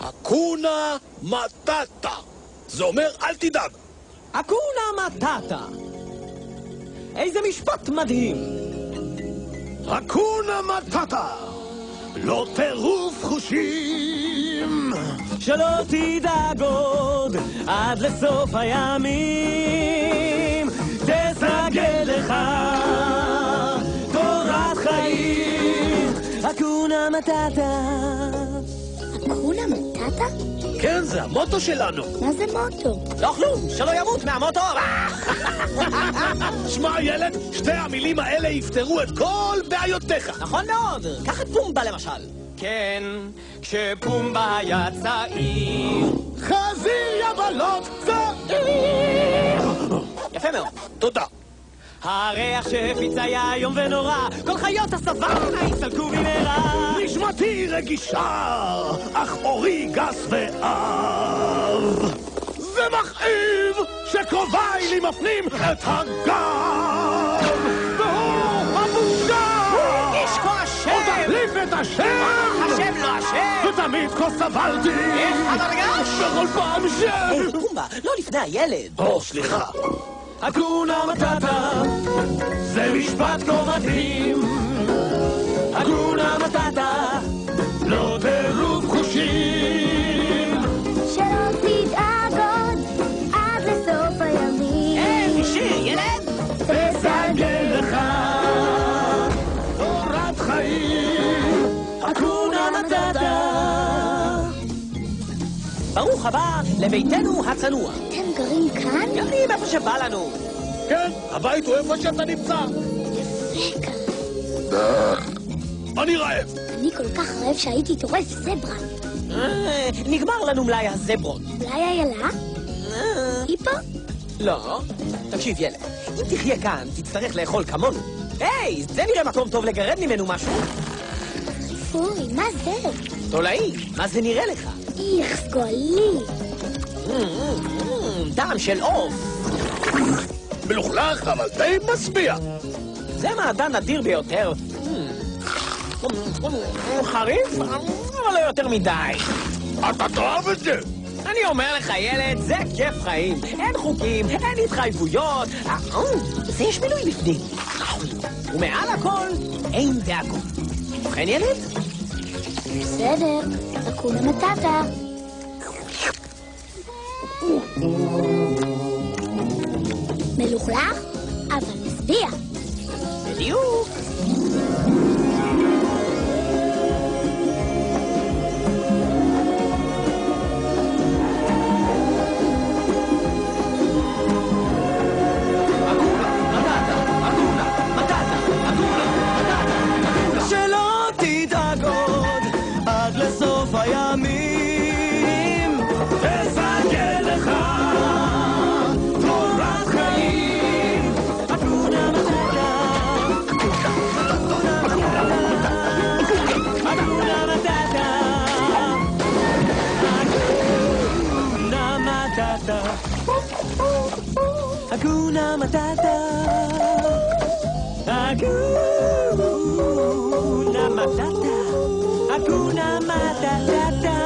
אקונה מטאטה. זה אומר אל תדאג. אקונה מטאטה. איזה משפט מדהים. אקונה מטאטה. לא טירוף חושים. שלא תדאג עוד עד לסוף הימים. תסגל לך תורת חיים. אקונה מטאטה. אקונה מטאטה? כן, זה המוטו שלנו. מה זה מוטו? לא כלום, שלא ימות מהמוטו. שמע ילד, שתי המילים האלה יפתרו את כל בעיותיך. נכון מאוד, קח את פומבה למשל. כן, כשפומבה היה צעיר. חזיר יבלות צעיר. יפה מאוד. תודה. הריח שהפיץ היה איום ונורא, כל חיות הסוואנה הסתלקו במהרה. נשמתי רגישה, אך אורי גס ואב. זה מכאיב שקרוביי לי מפנים את הגב. והוא הבושה. איש כה השם. הוא תחליף את השם. השם לא השם. ותמיד כה סבלתי. איך הדרגש? בכל פעם ש... פומבה, לא לפני הילד. סליחה. אקונה מטאטה, זה משפט כה מדהים. אקונה מטאטה, לא טירוף חושים. שלא תדאג עוד עד לסוף הימים. שיר, ילד. תסגל לך תורת חיים. אקונה מטאטה. ברוך הבא לביתנו הצנוע. אתם גרים כאן? גרים איפה שבא לנו. כן, הבית הוא איפה שאתה נמצא. יפה כאן. אני רעב. אני כל כך רעב שהייתי טורף זברה. נגמר לנו מלאי הזברות. אולי איילה? היא פה? לא. תקשיב ילד, אם תחיה כאן תצטרך לאכול כמונו. היי, זה נראה מקום טוב לגרד ממנו משהו. פורי, מה זה? תולעי, מה זה נראה לך? איך גולי. טעם של עוף. מלוכלך, אבל די משביע. זה מעדן נדיר ביותר. חריף, אבל לא יותר מדי. אתה תאהב את זה. אני אומר לך ילד, זה כיף חיים. אין חוקים, אין התחייבויות. זה יש מילוי בפנים. ומעל הכל, אין דאגות. ובכן ילד? בסדר, אקונה מטאטה. מלוכלך, אבל משביע. בדיוק. Hakuna Matata. Hakuna Matata. Hakuna Matata.